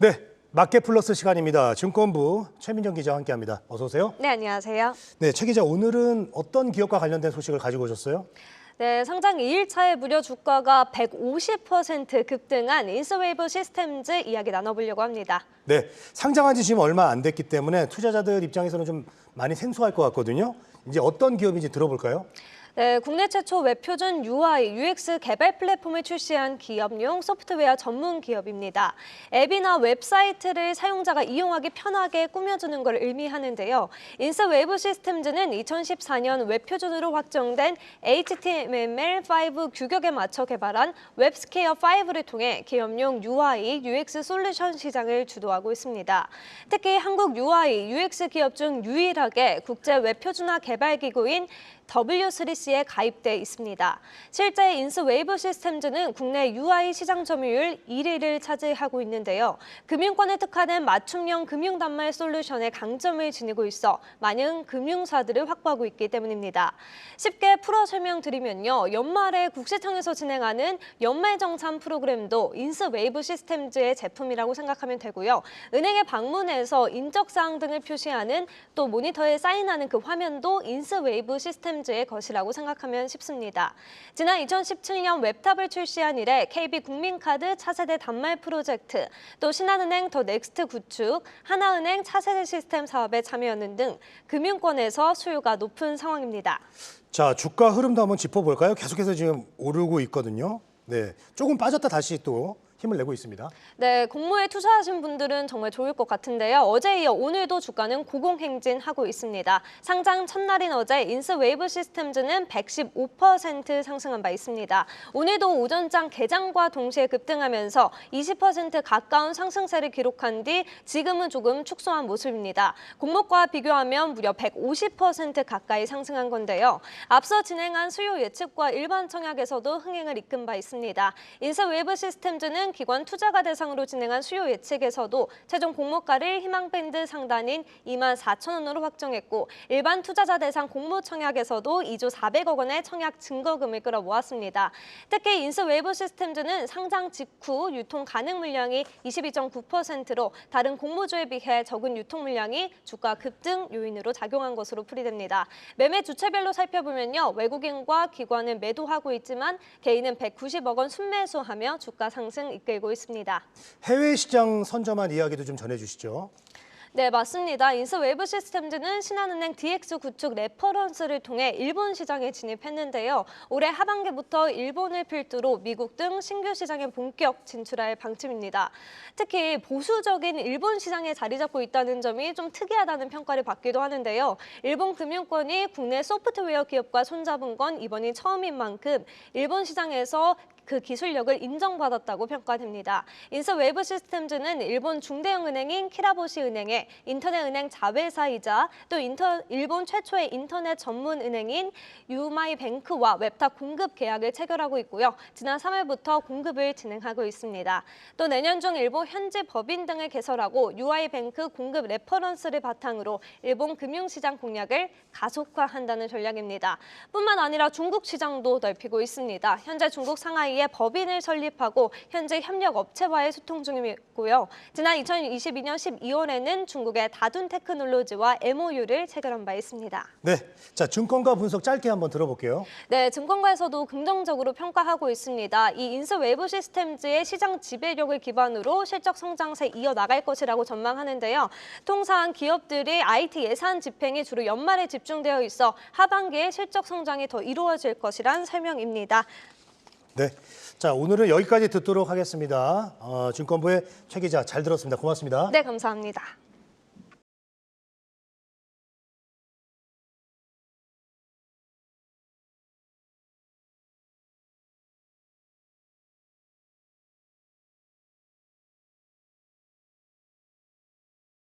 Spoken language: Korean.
네, 마켓 플러스 시간입니다. 증권부 최민정 기자와 함께합니다. 어서 오세요. 네, 안녕하세요. 네, 최 기자, 오늘은 어떤 기업과 관련된 소식을 가지고 오셨어요? 네, 상장 2일차에 무려 주가가 150% 급등한 인스웨이브 시스템즈 이야기 나눠보려고 합니다. 네, 상장한 지 지금 얼마 안 됐기 때문에 투자자들 입장에서는 좀 많이 생소할 것 같거든요. 이제 어떤 기업인지 들어볼까요? 네, 국내 최초 웹표준 UI, UX 개발 플랫폼을 출시한 기업용 소프트웨어 전문 기업입니다. 앱이나 웹사이트를 사용자가 이용하기 편하게 꾸며주는 걸 의미하는데요. 인스웨이브 시스템즈는 2014년 웹표준으로 확정된 HTML5 규격에 맞춰 개발한 웹스퀘어5를 통해 기업용 UI, UX 솔루션 시장을 주도하고 있습니다. 특히 한국 UI, UX 기업 중 유일하게 국제 웹표준화 개발 기구인 W3C에 가입돼 있습니다. 실제 인스웨이브 시스템즈는 국내 UI 시장 점유율 1위를 차지하고 있는데요. 금융권에 특화된 맞춤형 금융 단말 솔루션의 강점을 지니고 있어 많은 금융사들을 확보하고 있기 때문입니다. 쉽게 풀어 설명드리면요. 연말에 국세청에서 진행하는 연말정산 프로그램도 인스웨이브 시스템즈의 제품이라고 생각하면 되고요. 은행에 방문해서 인적사항 등을 표시하는 또 모니터에 사인하는 그 화면도 인스웨이브 시스템즈의 것이라고 생각하면 쉽습니다. 지난 2017년 웹탑을 출시한 이래 KB국민카드 차세대 단말 프로젝트, 또 신한은행 더 넥스트 구축, 하나은행 차세대 시스템 사업에 참여하는 등 금융권에서 수요가 높은 상황입니다. 자, 주가 흐름도 한번 짚어볼까요? 계속해서 지금 오르고 있거든요. 네, 조금 빠졌다 다시 또 힘을 내고 있습니다. 네, 공모에 투자하신 분들은 정말 좋을 것 같은데요. 어제 이어 오늘도 주가는 고공행진하고 있습니다. 상장 첫날인 어제 인스웨이브 시스템즈는 115% 상승한 바 있습니다. 오늘도 오전장 개장과 동시에 급등하면서 20% 가까운 상승세를 기록한 뒤 지금은 조금 축소한 모습입니다. 공모과 비교하면 무려 150% 가까이 상승한 건데요. 앞서 진행한 수요 예측과 일반 청약에서도 흥행을 이끈 바 있습니다. 인스웨이브 시스템즈는 기관 투자가 대상으로 진행한 수요 예측에서도 최종 공모가를 희망밴드 상단인 24,000원으로 확정했고 일반 투자자 대상 공모 청약에서도 2조 400억 원의 청약 증거금을 끌어모았습니다. 특히 인스웨이브 시스템즈는 상장 직후 유통 가능 물량이 22.9%로 다른 공모주에 비해 적은 유통 물량이 주가 급등 요인으로 작용한 것으로 풀이됩니다. 매매 주체별로 살펴보면요. 외국인과 기관은 매도하고 있지만 개인은 190억 원 순매수하며 주가 상승 이끌고 있습니다. 해외 시장 선점한 이야기도 좀 전해주시죠. 네, 맞습니다. 인스웨이브 시스템즈는 신한은행 DX 구축 레퍼런스를 통해 일본 시장에 진입했는데요. 올해 하반기부터 일본을 필두로 미국 등 신규 시장에 본격 진출할 방침입니다. 특히 보수적인 일본 시장에 자리 잡고 있다는 점이 좀 특이하다는 평가를 받기도 하는데요. 일본 금융권이 국내 소프트웨어 기업과 손잡은 건 이번이 처음인 만큼 일본 시장에서 그 기술력을 인정받았다고 평가됩니다. 인스웨이브 시스템즈는 일본 중대형 은행인 키라보시 은행의 인터넷 은행 자회사이자 또 일본 최초의 인터넷 전문 은행인 유마이뱅크와 웹탑 공급 계약을 체결하고 있고요. 지난 3월부터 공급을 진행하고 있습니다. 또 내년 중 일본 현지 법인 등을 개설하고 유아이뱅크 공급 레퍼런스를 바탕으로 일본 금융시장 공략을 가속화한다는 전략입니다. 뿐만 아니라 중국 시장도 넓히고 있습니다. 현재 중국 상하이에 법인을 설립하고 현재 협력 업체와의 소통 중이고요. 지난 2022년 12월에는 중국의 다둔 테크놀로지와 MOU를 체결한 바 있습니다. 네, 자, 증권가 분석 짧게 한번 들어볼게요. 네, 증권가에서도 긍정적으로 평가하고 있습니다. 이 인스웨이브 시스템즈의 시장 지배력을 기반으로 실적 성장세 이어나갈 것이라고 전망하는데요. 통상 기업들이 IT 예산 집행이 주로 연말에 집중되어 있어 하반기에 실적 성장이 더 이루어질 것이란 설명입니다. 네, 자, 오늘은 여기까지 듣도록 하겠습니다. 증권부의 최 기자 잘 들었습니다. 고맙습니다. 네, 감사합니다.